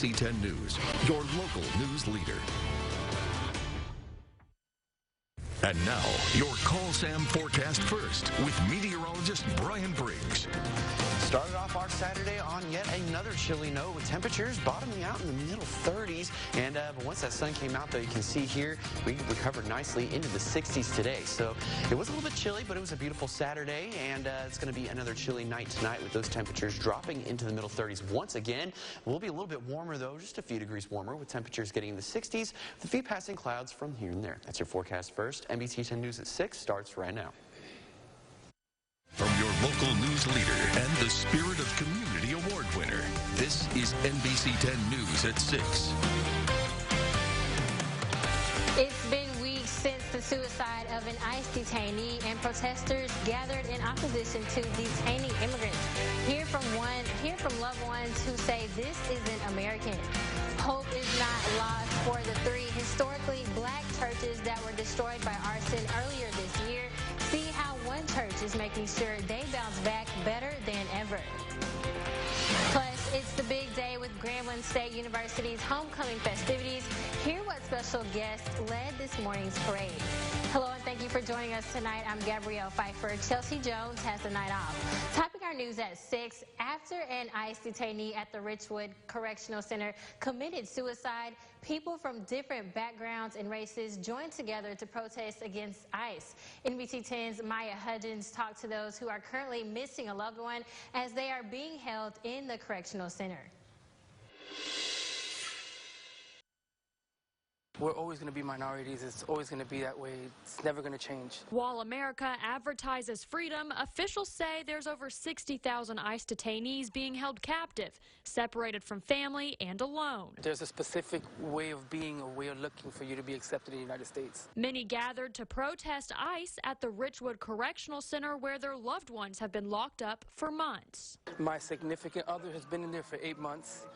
NBC 10 News, your local news leader. And now, your Call Sam forecast first with meteorologist Brian Briggs. Started off our Saturday on yet another chilly note with temperatures bottoming out in the middle 30s. And but once that sun came out, though, you can see here we recovered nicely into the 60s today. So it was a little bit chilly, but it was a beautiful Saturday. And it's going to be another chilly night tonight with those temperatures dropping into the middle 30s once again. We'll be a little bit warmer, though, just a few degrees warmer with temperatures getting in the 60s with a few passing clouds from here and there. That's your forecast first. NBC 10 News at 6 starts right now. From your local news leader and the Spirit of Community Award winner, this is NBC 10 News at 6. It's been weeks since the suicide of an ICE detainee, and protesters gathered in opposition to detaining immigrants. Hear from loved ones who say this isn't American. Hope is not lost for the 3 historically black churches that were destroyed by arson earlier this year. See how one church is making sure they bounce back better than ever. Plus, it's the big day with Grambling State University's homecoming festivities. Hear what special guests led this morning's parade. Hello and thank you for joining us tonight. I'm Gabrielle Pfeiffer. Chelsea Jones has the night off. Topping our news at 6, after an ICE detainee at the Richwood Correctional Center committed suicide, people from different backgrounds and races joined together to protest against ICE. NBC 10's Maya Hudgens talked to those who are currently missing a loved one as they are being held in the Correctional Center. We're always going to be minorities. It's always going to be that way. It's never going to change. While America advertises freedom, officials say there's over 60,000 ICE detainees being held captive, separated from family and alone. There's a specific way of being, a way of looking for you to be accepted in the United States. Many gathered to protest ICE at the Richwood Correctional Center, where their loved ones have been locked up for months. My significant other has been in there for 8 months.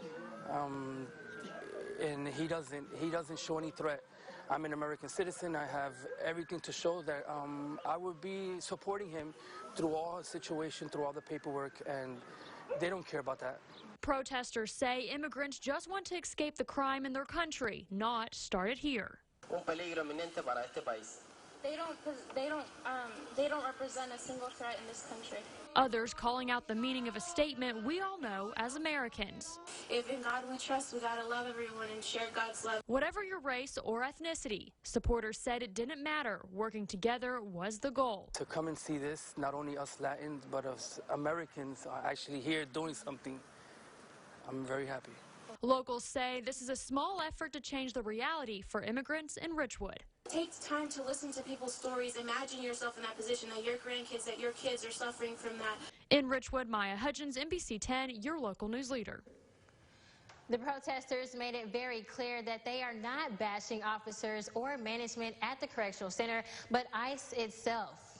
And he doesn't show any threat. I'm an American citizen. I have everything to show that I would be supporting him through all his situation, through all the paperwork, and they don't care about that. Protesters say immigrants just want to escape the crime in their country, not start it here. They don't represent a single threat in this country. Others calling out the meaning of a statement we all know as Americans. If in God we trust, we gotta love everyone and share God's love. Whatever your race or ethnicity, supporters said it didn't matter. Working together was the goal. To come and see this, not only us Latins, but us Americans are actually here doing something. I'm very happy. Locals say this is a small effort to change the reality for immigrants in Richwood. It takes time to listen to people's stories. Imagine yourself in that position, that your grandkids, that your kids are suffering from that. In Richwood, Maya Hudgens, NBC 10, your local news leader. The protesters made it very clear that they are not bashing officers or management at the Correctional Center, but ICE itself.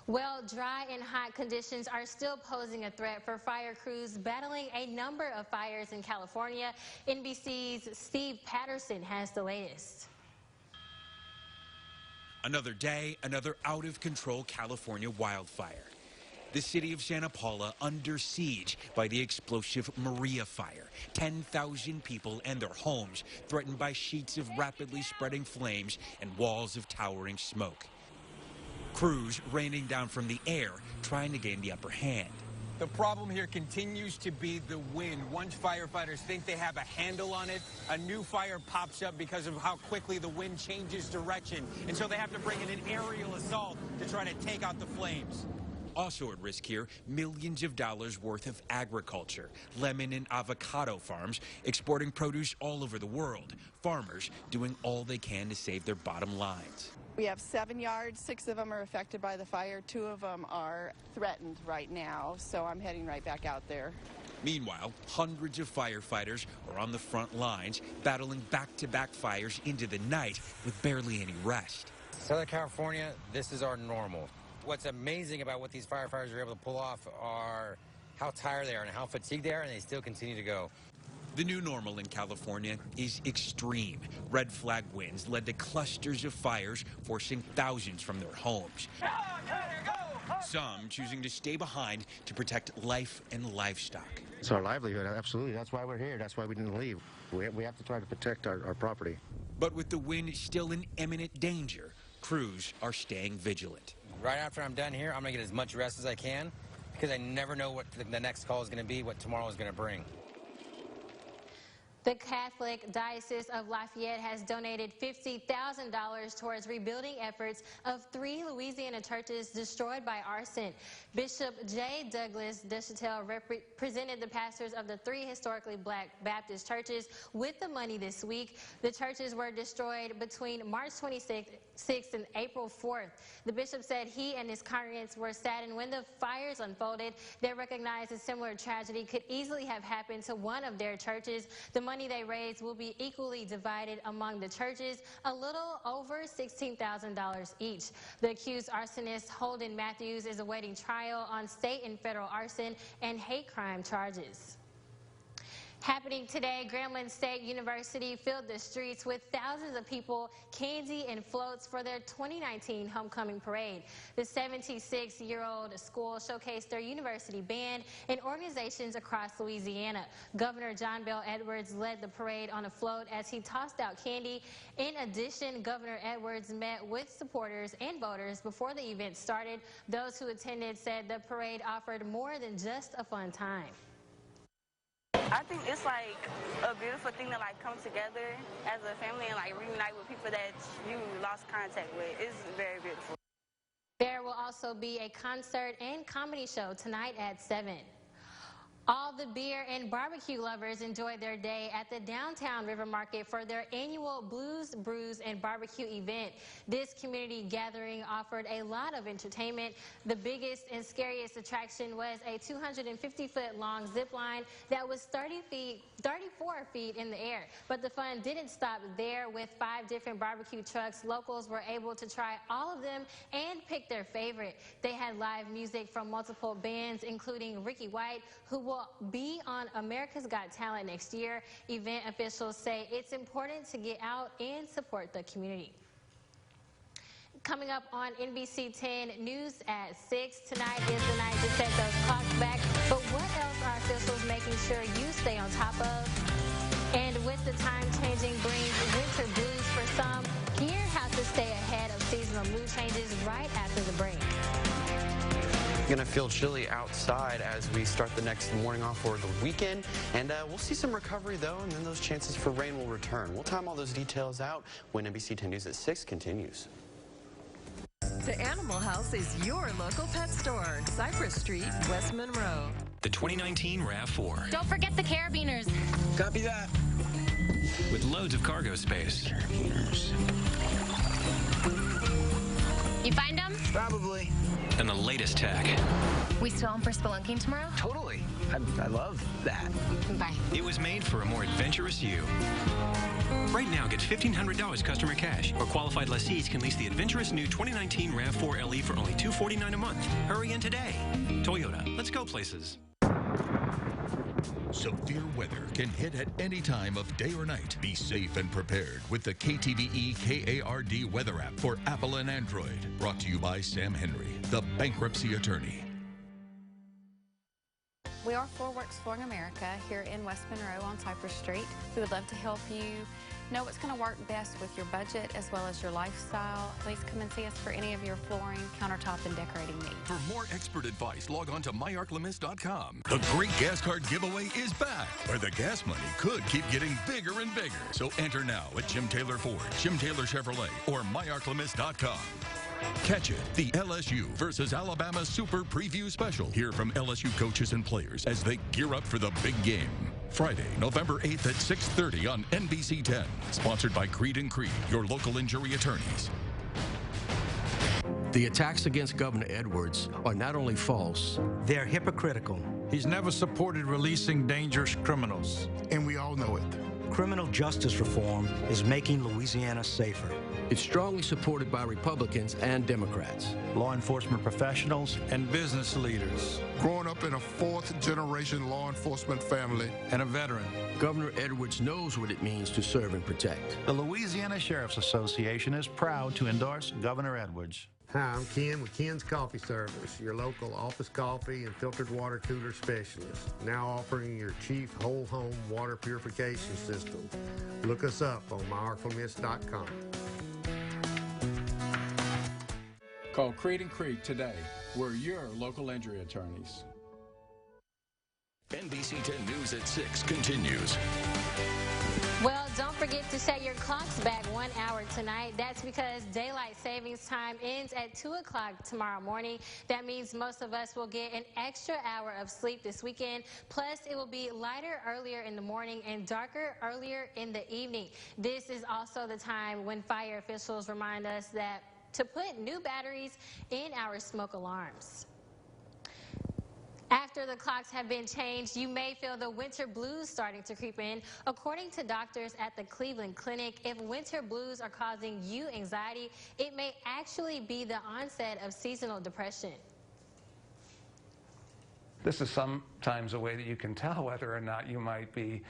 Well, dry and hot conditions are still posing a threat for fire crews battling a number of fires in California. NBC's Steve Patterson has the latest. Another day, another out-of-control California wildfire. The city of Santa Paula under siege by the explosive Maria fire. 10,000 people and their homes threatened by sheets of rapidly spreading flames and walls of towering smoke. Crews raining down from the air, trying to gain the upper hand. The problem here continues to be the wind. Once firefighters think they have a handle on it, a new fire pops up because of how quickly the wind changes direction. And so they have to bring in an aerial assault to try to take out the flames. Also at risk here, millions of dollars worth of agriculture. Lemon and avocado farms exporting produce all over the world. Farmers doing all they can to save their bottom lines. We have 7 yards, 6 of them are affected by the fire, 2 of them are threatened right now, so I'm heading right back out there. Meanwhile, hundreds of firefighters are on the front lines, battling back-to-back fires into the night with barely any rest. Southern California, this is our normal. What's amazing about what these firefighters are able to pull off are how tired they are and how fatigued they are, and they still continue to go. The new normal in California is extreme. Red flag winds led to clusters of fires, forcing thousands from their homes. Some choosing to stay behind to protect life and livestock. It's our livelihood, absolutely. That's why we're here. That's why we didn't leave. We have to try to protect our property. But with the wind still in imminent danger, crews are staying vigilant. Right after I'm done here, I'm going to get as much rest as I can because I never know what the next call is going to be, what tomorrow is going to bring. The Catholic Diocese of Lafayette has donated $50,000 towards rebuilding efforts of 3 Louisiana churches destroyed by arson. Bishop J. Douglas Deschantel presented the pastors of the 3 historically black Baptist churches with the money this week. The churches were destroyed between March 26th and April 4th. The bishop said he and his congregants were saddened when the fires unfolded. They recognized a similar tragedy could easily have happened to one of their churches. The money they raised will be equally divided among the churches, a little over $16,000 each. The accused arsonist, Holden Matthews, is awaiting trial on state and federal arson and hate crime charges. Happening today, Grambling State University filled the streets with thousands of people, candy and floats for their 2019 homecoming parade. The 76-year-old school showcased their university band and organizations across Louisiana. Governor John Bel Edwards led the parade on a float as he tossed out candy. In addition, Governor Edwards met with supporters and voters before the event started. Those who attended said the parade offered more than just a fun time. I think it's like a beautiful thing to like come together as a family and like reunite with people that you lost contact with. It's very beautiful. There will also be a concert and comedy show tonight at 7. All the beer and barbecue lovers enjoyed their day at the downtown River Market for their annual Blues, Brews, and Barbecue event. This community gathering offered a lot of entertainment. The biggest and scariest attraction was a 250-foot long zip line that was 34 feet in the air. But the fun didn't stop there. With 5 different barbecue trucks, locals were able to try all of them and pick their favorite. They had live music from multiple bands, including Ricky White, who will be on America's Got Talent next year. Event officials say it's important to get out and support the community. Coming up on NBC 10 News at 6, tonight is the night to set those clocks back. But what else are officials making sure you stay on top of? And with the time changing brings winter blues for some, here's how to stay ahead of seasonal mood changes right after the break. Going to feel chilly outside as we start the next morning off for the weekend, and we'll see some recovery though, and then those chances for rain will return. We'll time all those details out when NBC 10 News at 6 continues. The Animal House is your local pet store. Cypress Street, West Monroe. The 2019 RAV4. Don't forget the carabiners. Copy that. With loads of cargo space. You find them? Probably. And the latest tech. We still on for spelunking tomorrow? Totally. I love that. Bye. It was made for a more adventurous you. Right now, get $1,500 customer cash, or qualified lessees can lease the adventurous new 2019 RAV4 LE for only $249 a month. Hurry in today. Toyota, let's go places. Severe weather can hit at any time of day or night. Be safe and prepared with the KTVE KARD weather app for Apple and Android. Brought to you by Sam Henry, the bankruptcy attorney. We are Floorworks Flooring America here in West Monroe on Cypress Street. We would love to help you know what's going to work best with your budget as well as your lifestyle. Please come and see us for any of your flooring, countertop, and decorating needs. For more expert advice, log on to myarclemis.com. The Great Gas Card Giveaway is back, where the gas money could keep getting bigger and bigger. So enter now at Jim Taylor Ford, Jim Taylor Chevrolet, or myarclemis.com. Catch it, the LSU versus Alabama Super Preview Special. Hear from LSU coaches and players as they gear up for the big game. Friday, November 8th at 6:30 on NBC 10. Sponsored by Creed & Creed, your local injury attorneys. The attacks against Governor Edwards are not only false, they're hypocritical. He's never supported releasing dangerous criminals. And we all know it. Criminal justice reform is making Louisiana safer. It's strongly supported by Republicans and Democrats. Law enforcement professionals and business leaders. Growing up in a fourth-generation law enforcement family. And a veteran. Governor Edwards knows what it means to serve and protect. The Louisiana Sheriff's Association is proud to endorse Governor Edwards. Hi, I'm Ken with Ken's Coffee Service, your local office coffee and filtered water cooler specialist. Now offering your cheap whole home water purification system. Look us up on myarclamist.com. Call Creed & Creed today. We're your local injury attorneys. NBC 10 News at 6 continues. Well, don't forget to set your clocks back 1 hour tonight. That's because daylight savings time ends at 2 o'clock tomorrow morning. That means most of us will get an extra hour of sleep this weekend. Plus, it will be lighter earlier in the morning and darker earlier in the evening. This is also the time when fire officials remind us that to put new batteries in our smoke alarms. After the clocks have been changed, you may feel the winter blues starting to creep in. According to doctors at the Cleveland Clinic, if winter blues are causing you anxiety, it may actually be the onset of seasonal depression. This is sometimes a way that you can tell whether or not you might be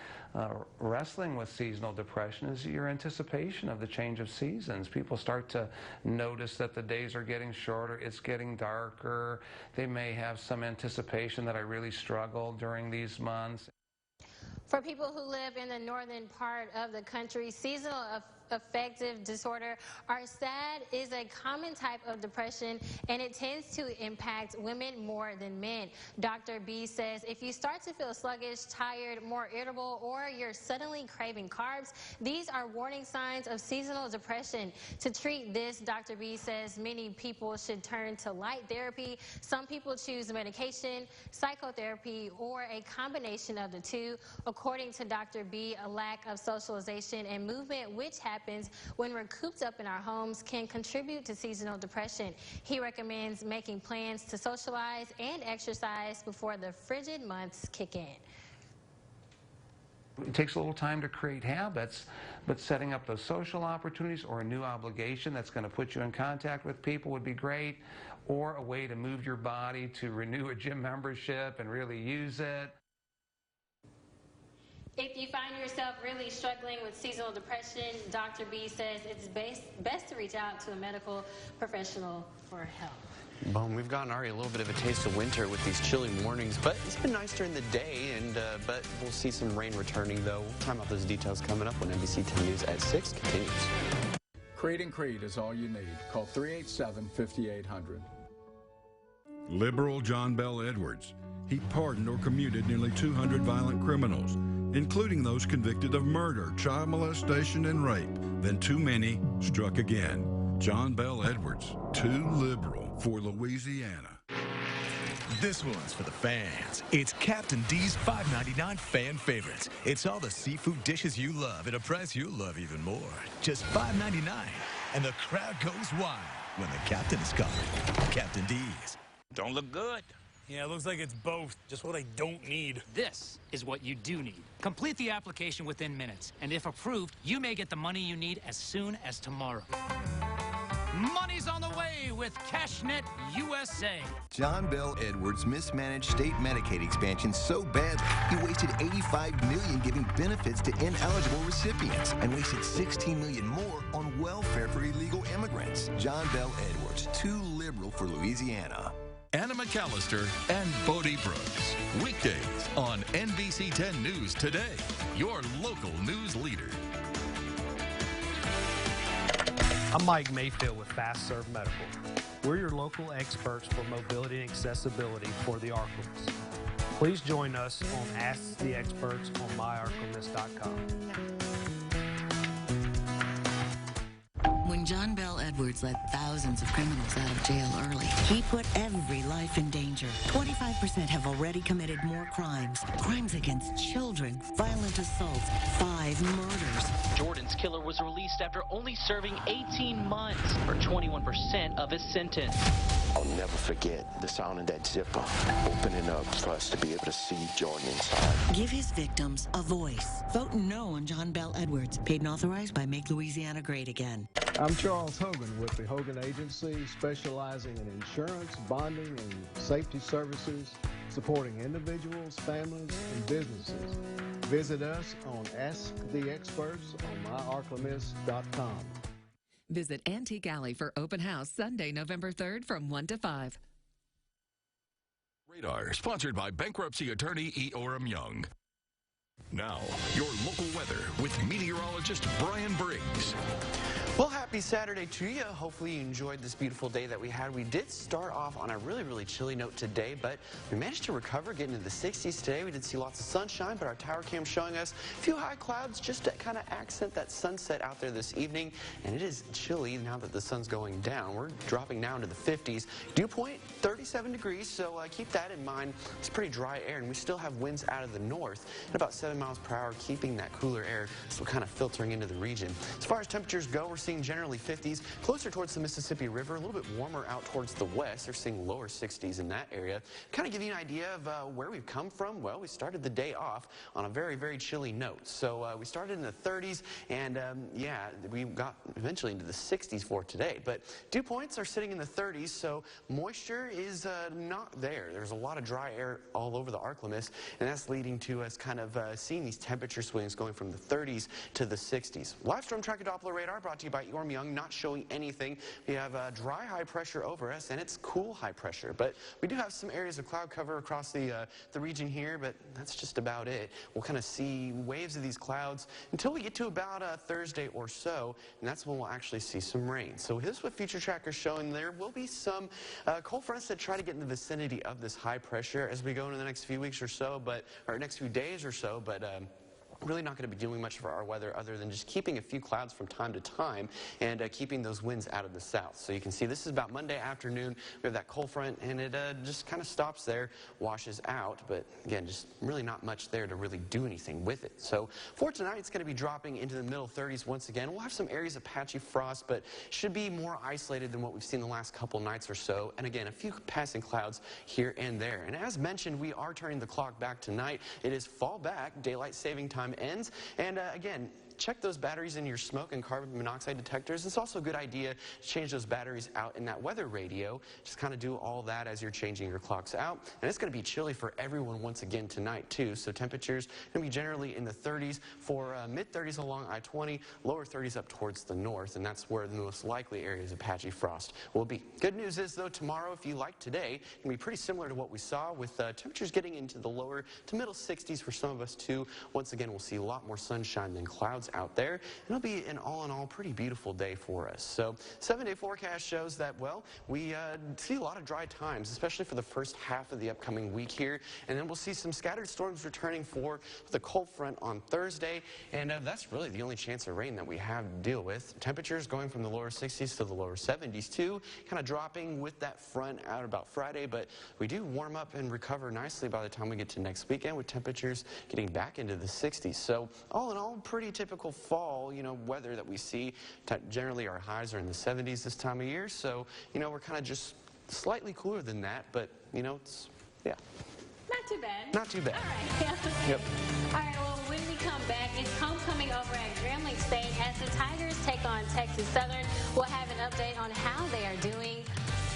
wrestling with seasonal depression is your anticipation of the change of seasons. People start to notice that the days are getting shorter, it's getting darker. They may have some anticipation that I really struggled during these months. For people who live in the northern part of the country, seasonal affective disorder, or SAD, is a common type of depression, and it tends to impact women more than men. Dr. B says if you start to feel sluggish, tired, more irritable, or you're suddenly craving carbs, these are warning signs of seasonal depression. To treat this, Dr. B says many people should turn to light therapy. Some people choose medication, psychotherapy, or a combination of the two. According to Dr. B, a lack of socialization and movement, which happens when we're cooped up in our homes, can contribute to seasonal depression. He recommends making plans to socialize and exercise before the frigid months kick in. It takes a little time to create habits, but setting up those social opportunities or a new obligation that's going to put you in contact with people would be great, or a way to move your body to renew a gym membership and really use it. If you find yourself really struggling with seasonal depression, Dr. B says it's best to reach out to a medical professional for help. Well, we've gotten already a little bit of a taste of winter with these chilly mornings, but it's been nice during the day, and but we'll see some rain returning, though. We'll time out those details coming up when NBC 10 News at 6 continues. Creed & Creed is all you need. Call 387-5800. Liberal John Bell Edwards. He pardoned or commuted nearly 200 violent criminals, including those convicted of murder, child molestation, and rape. Then too many struck again. John Bell Edwards, too liberal for Louisiana. This one's for the fans. It's Captain D's $5.99 fan favorites. It's all the seafood dishes you love at a price you'll love even more. Just $5.99. And the crowd goes wild when the captain is calling. Captain D's. Don't look good. Yeah, it looks like it's both. Just what I don't need. This is what you do need. Complete the application within minutes, and if approved, you may get the money you need as soon as tomorrow. Money's on the way with CashNet USA. John Bell Edwards mismanaged state Medicaid expansion so badly, he wasted $85 million giving benefits to ineligible recipients and wasted $16 million more on welfare for illegal immigrants. John Bell Edwards, too liberal for Louisiana. Anna McAllister and Bodie Brooks. Weekdays on NBC 10 News Today, your local news leader. I'm Mike Mayfield with Fast Serve Medical. We're your local experts for mobility and accessibility for the Arclists. Please join us on Ask the Experts on myarclamist.com. When John Bell Edwards let thousands of criminals out of jail early, he put every life in danger. 25% have already committed more crimes. Crimes against children, violent assaults, 5 murders. Jordan's killer was released after only serving 18 months, or 21% of his sentence. I'll never forget the sound of that zipper opening up for us to be able to see Jordan inside. Give his victims a voice. Vote no on John Bell Edwards. Paid and authorized by Make Louisiana Great Again. I'm Charles Hogan with the Hogan Agency, specializing in insurance, bonding, and safety services, supporting individuals, families, and businesses. Visit us on Ask the Experts on myarclamist.com. Visit Antique Alley for open house Sunday, November 3rd from 1 to 5. Radar, sponsored by bankruptcy attorney E. Orem Young. Now, your local weather with meteorologist Brian Briggs. Well, happy Saturday to you. Hopefully you enjoyed this beautiful day that we had. We did start off on a really, really chilly note today, but we managed to recover, getting into the 60s today. We did see lots of sunshine, but our tower cam showing us a few high clouds just to kind of accent that sunset out there this evening. And it is chilly now that the sun's going down. We're dropping now into the 50s. Dew point, 37 degrees, so keep that in mind. It's pretty dry air, and we still have winds out of the north at about 7 miles per hour, keeping that cooler air still kind of filtering into the region. As far as temperatures go, we're seeing generally 50s, closer towards the Mississippi River, a little bit warmer out towards the west. They're seeing lower 60s in that area. Kind of give you an idea of where we've come from. Well, we started the day off on a very, very chilly note. So we started in the 30s, and yeah, we got eventually into the 60s for today. But dew points are sitting in the 30s, so moisture is not there. There's a lot of dry air all over the ArcLemis, and that's leading to us kind of seeing these temperature swings going from the 30s to the 60s. Live Storm Tracker Doppler radar brought to you by Orem Young, not showing anything. We have dry high pressure over us, and it's cool high pressure. But we do have some areas of cloud cover across the region here, but that's just about it. We'll kind of see waves of these clouds until we get to about Thursday or so, and that's when we'll actually see some rain. So here's what Future Tracker's showing. There will be some cold fronts that try to get in the vicinity of this high pressure as we go into the next few weeks or so, or next few days or so, but really not going to be doing much for our weather other than just keeping a few clouds from time to time and keeping those winds out of the south. So you can see this is about Monday afternoon. We have that cold front, and it just kind of stops there, washes out. But again, just really not much there to really do anything with it. So for tonight, it's going to be dropping into the middle 30s once again. We'll have some areas of patchy frost, but should be more isolated than what we've seen the last couple nights or so. And again, a few passing clouds here and there. And as mentioned, we are turning the clock back tonight. It is fall back. Daylight saving time ends, and again, check those batteries in your smoke and carbon monoxide detectors. It's also a good idea to change those batteries out in that weather radio. Just kind of do all that as you're changing your clocks out. And it's going to be chilly for everyone once again tonight too. So temperatures going to be generally in the 30s for mid-30s along I-20, lower 30s up towards the north, and that's where the most likely areas of patchy frost will be. Good news is though, tomorrow, if you like today, it's going to be pretty similar to what we saw with temperatures getting into the lower to middle 60s for some of us too. Once again, we'll see a lot more sunshine than clouds out there. It'll be an all-in-all pretty beautiful day for us. So 7-day forecast shows that, well, we see a lot of dry times, especially for the first half of the upcoming week here. And then we'll see some scattered storms returning for the cold front on Thursday. And that's really the only chance of rain that we have to deal with. Temperatures going from the lower 60s to the lower 70s too, kind of dropping with that front out about Friday. But we do warm up and recover nicely by the time we get to next weekend, with temperatures getting back into the 60s. So all in all, pretty typical fall, weather that we see. Generally, our highs are in the 70s this time of year, so, we're kind of just slightly cooler than that, but, it's, yeah. Not too bad. Not too bad. All right. Yep. All right, well, when we come back, it's homecoming over at Grambling State as the Tigers take on Texas Southern. We'll have an update on how they are doing,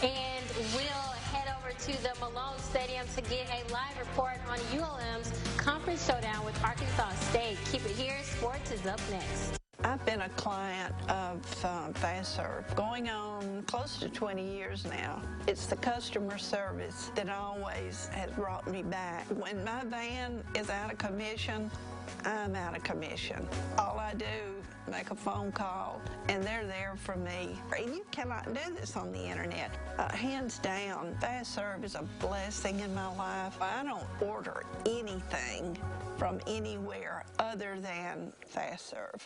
and we'll head over to the Malone Stadium to get a live report on ULM's conference showdown with Arkansas State. Keep it here. Sports is up next. I've been a client of FastServe going on close to 20 years now. It's the customer service that always has brought me back. When my van is out of commission, I'm out of commission. All I do, make a phone call, and they're there for me. You cannot do this on the internet. Hands down, FastServe is a blessing in my life. I don't order anything from anywhere other than FastServe.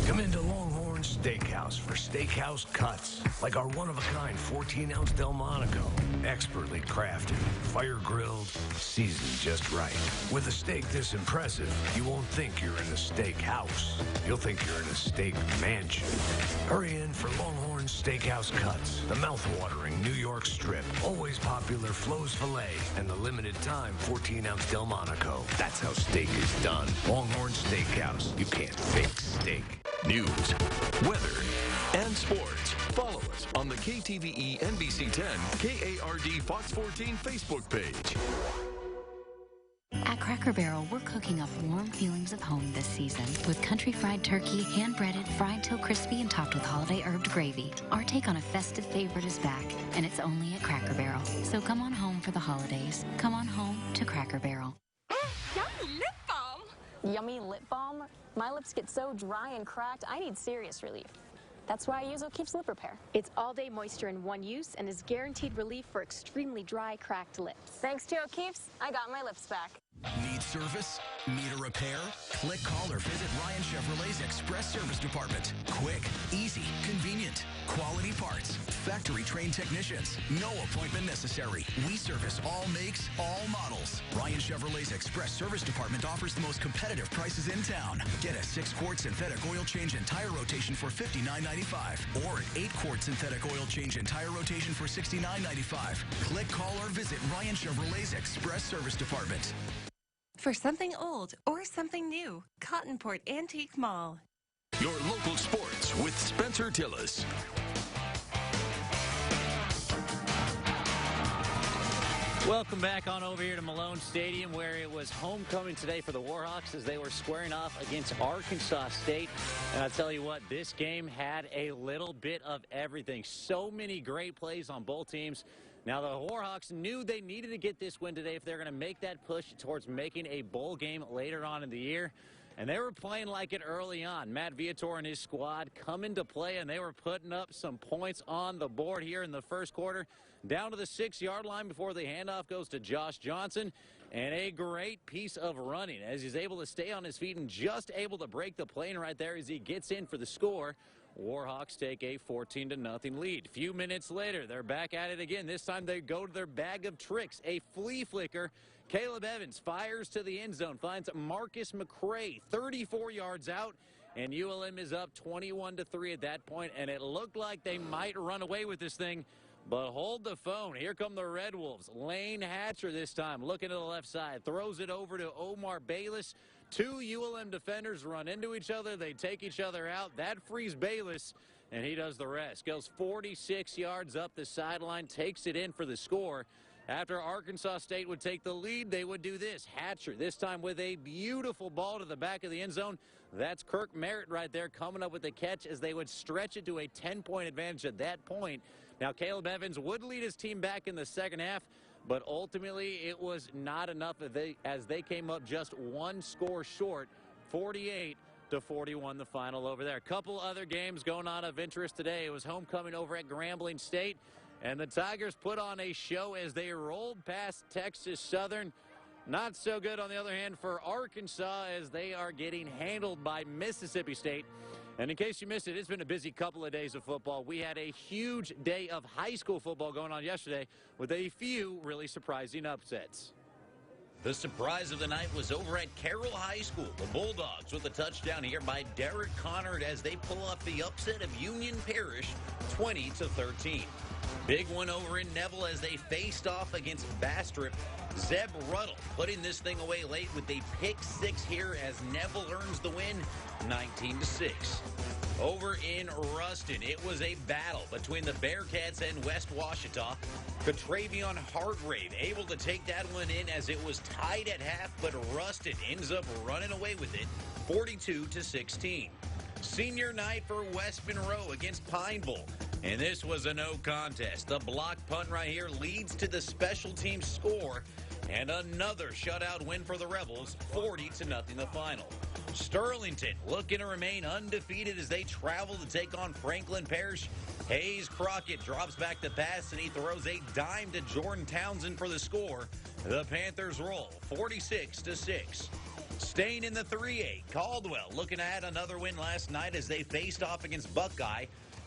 Come into Longhorn Steakhouse for steakhouse cuts, like our one-of-a-kind 14-ounce Delmonico. Expertly crafted, fire-grilled, seasoned just right. With a steak this impressive, you won't think you're in a steak house. You'll think you're in a steak mansion. Hurry in for Longhorn Steakhouse cuts, the mouth-watering New York strip, always popular Flo's Filet, and the limited-time 14-ounce Delmonico. That's how steak is done. Longhorn Steakhouse. You can't fake steak. News, weather, and sports. Follow us on the KTVE NBC 10 KARD Fox 14 Facebook page. At Cracker Barrel, we're cooking up warm feelings of home this season with country fried turkey, hand-breaded, fried till crispy, and topped with holiday herbed gravy. Our take on a festive favorite is back, and it's only at Cracker Barrel. So come on home for the holidays. Come on home to Cracker Barrel. Yummy lip balm! Yummy lip balm? My lips get so dry and cracked, I need serious relief. That's why I use O'Keeffe's Lip Repair. It's all-day moisture in one use and is guaranteed relief for extremely dry, cracked lips. Thanks to O'Keeffe's, I got my lips back. Need service? Need a repair? Click, call, or visit Ryan Chevrolet's Express Service Department. Quick, easy, convenient, quality parts, factory-trained technicians, no appointment necessary. We service all makes, all models. Ryan Chevrolet's Express Service Department offers the most competitive prices in town. Get a 6-quart synthetic oil change and tire rotation for $59.95 or an 8-quart synthetic oil change and tire rotation for $69.95. Click, call, or visit Ryan Chevrolet's Express Service Department. For something old or something new, Cottonport Antique Mall. Your local sports with Spencer Tillis. Welcome back on over here to Malone Stadium, where it was homecoming today for the Warhawks as they were squaring off against Arkansas State. And I'll tell you what, this game had a little bit of everything. So many great plays on both teams. Now, the Warhawks knew they needed to get this win today if they're going to make that push towards making a bowl game later on in the year. And they were playing like it early on. Matt Viator and his squad come into play, and they were putting up some points on the board here in the first quarter. Down to the 6-yard line before the handoff goes to Josh Johnson. And a great piece of running as he's able to stay on his feet and just able to break the plane right there as he gets in for the score. Warhawks take a 14-0 lead. A few minutes later, they're back at it again. This time they go to their bag of tricks. A flea flicker. Caleb Evans fires to the end zone, finds Marcus McCray 34 yards out, and ULM is up 21-3 at that point, and it looked like they might run away with this thing. But hold the phone. Here come the Red Wolves. Lane Hatcher this time looking to the left side. Throws it over to Omar Bayless. 2 ULM defenders run into each other. They take each other out. That frees Bayless, and he does the rest. Goes 46 yards up the sideline, takes it in for the score. After Arkansas State would take the lead, they would do this. Hatcher, this time with a beautiful ball to the back of the end zone. That's Kirk Merritt right there coming up with the catch as they would stretch it to a 10-point advantage at that point. Now, Caleb Evans would lead his team back in the second half, but ultimately it was not enough as they came up just one score short, 48-41 the final over there. A couple other games going on of interest today. It was homecoming over at Grambling State, and the Tigers put on a show as they rolled past Texas Southern. Not so good, on the other hand, for Arkansas as they are getting handled by Mississippi State. And in case you missed it, it's been a busy couple of days of football. We had a huge day of high school football going on yesterday with a few really surprising upsets. The surprise of the night was over at Carroll High School. The Bulldogs with a touchdown here by Derek Connard as they pull off the upset of Union Parish 20-13. Big one over in Neville as they faced off against Bastrop. Zeb Ruddle putting this thing away late with a pick 6 here as Neville earns the win 19-6. Over in Ruston, it was a battle between the Bearcats and West Washita. Catravion Hargrave able to take that one in as it was tied at half, but Ruston ends up running away with it 42-16. Senior night for West Monroe against Pineville. And this was a no contest. The block punt right here leads to the special teams score. And another shutout win for the Rebels, 40-0 the final. Sterlington looking to remain undefeated as they travel to take on Franklin Parish. Hayes Crockett drops back the pass, and he throws a dime to Jordan Townsend for the score. The Panthers roll 46-6. Staying in the 3A, Caldwell looking to add another win last night as they faced off against Buckeye.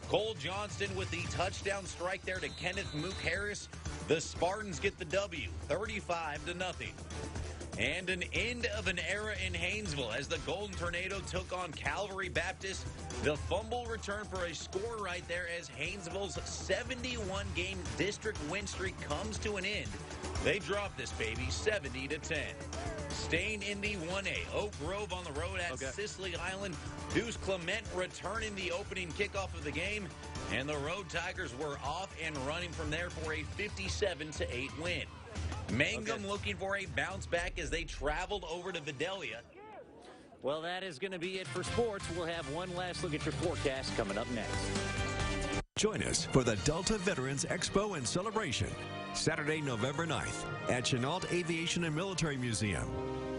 Cole Johnston with the touchdown strike there to Kenneth Mook Harris. The Spartans get the W, 35-0. And an end of an era in Haynesville as the Golden Tornado took on Calvary Baptist. The fumble return for a score right there as Haynesville's 71-game district win streak comes to an end. They drop this baby 70-10. Staying in the 1A, Oak Grove on the road at Sicily Island. Deuce Clement returning the opening kickoff of the game. And the Road Tigers were off and running from there for a 57-8 win. Mangum looking for a bounce back as they traveled over to Vidalia. Well, that is going to be it for sports. We'll have one last look at your forecast coming up next. Join us for the Delta Veterans Expo and Celebration, Saturday, November 9th at Chenault Aviation and Military Museum.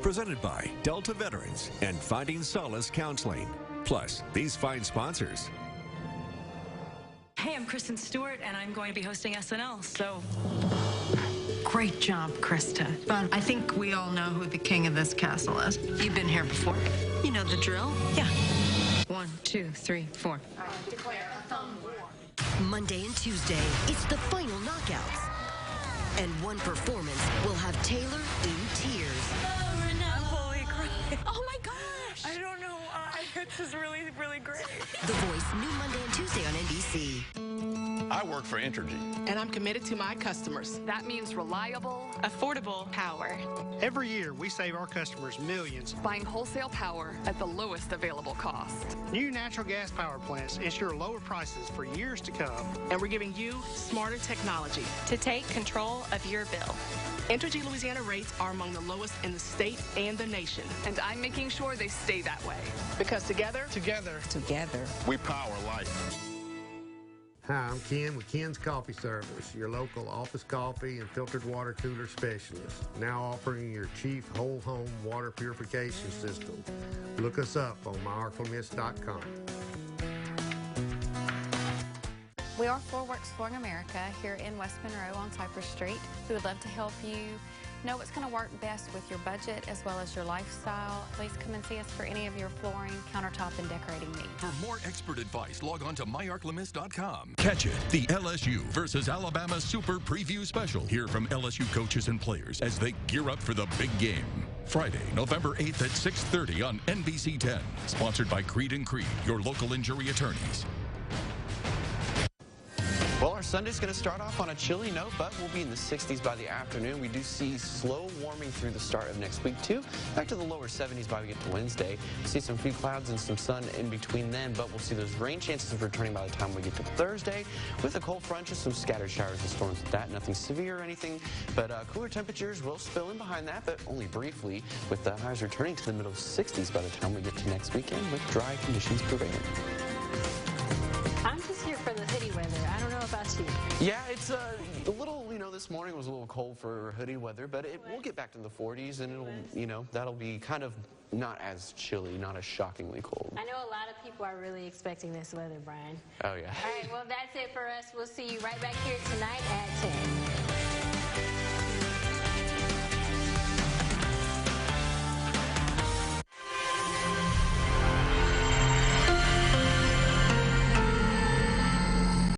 Presented by Delta Veterans and Finding Solace Counseling. Plus, these fine sponsors. Hey, I'm Kristen Stewart, and I'm going to be hosting SNL, so... Great job, Krista. But I think we all know who the king of this castle is. You've been here before. You know the drill? Yeah. 1, 2, 3, 4. Monday and Tuesday, it's the final knockouts. And one performance will have Taylor in tears. I'm holy crap. Oh my gosh! I don't know why. This is really, really great. The Voice, new Monday and Tuesday on NBC. I work for Entergy. And I'm committed to my customers. That means reliable, affordable power. Every year, we save our customers millions. Buying wholesale power at the lowest available cost. New natural gas power plants ensure lower prices for years to come. And we're giving you smarter technology to take control of your bill. Entergy Louisiana rates are among the lowest in the state and the nation. And I'm making sure they stay that way. Because together, we power life. Hi, I'm Ken with Ken's Coffee Service, your local office coffee and filtered water cooler specialist, now offering your cheap whole home water purification system. Look us up on myarclamist.com. We are Floorworks Flooring America here in West Monroe on Cypress Street. We would love to help you know what's going to work best with your budget as well as your lifestyle. Please come and see us for any of your flooring, countertop, and decorating needs. For more expert advice, log on to myarclamist.com. Catch it, the LSU versus Alabama Super Preview Special. Hear from LSU coaches and players as they gear up for the big game. Friday, November 8th at 6:30 on NBC 10. Sponsored by Creed & Creed, your local injury attorneys. Well, our Sunday's going to start off on a chilly note, but we'll be in the 60s by the afternoon. We do see slow warming through the start of next week, too. Back to the lower 70s by we get to Wednesday. We'll see some few clouds and some sun in between then, but we'll see those rain chances returning by the time we get to Thursday. With a cold front, just some scattered showers and storms with that. Nothing severe or anything, but cooler temperatures will spill in behind that, but only briefly, with the highs returning to the middle 60s by the time we get to next weekend with dry conditions prevailing. I'm just here for the hoodie weather. I don't know about you. Yeah, it's a little, this morning was a little cold for hoodie weather, but we'll get back to the 40s, and it'll, that'll be kind of not as chilly, not as shockingly cold. I know a lot of people are really expecting this weather, Brian. Oh, yeah. All right, well, that's it for us. We'll see you right back here tonight at 10.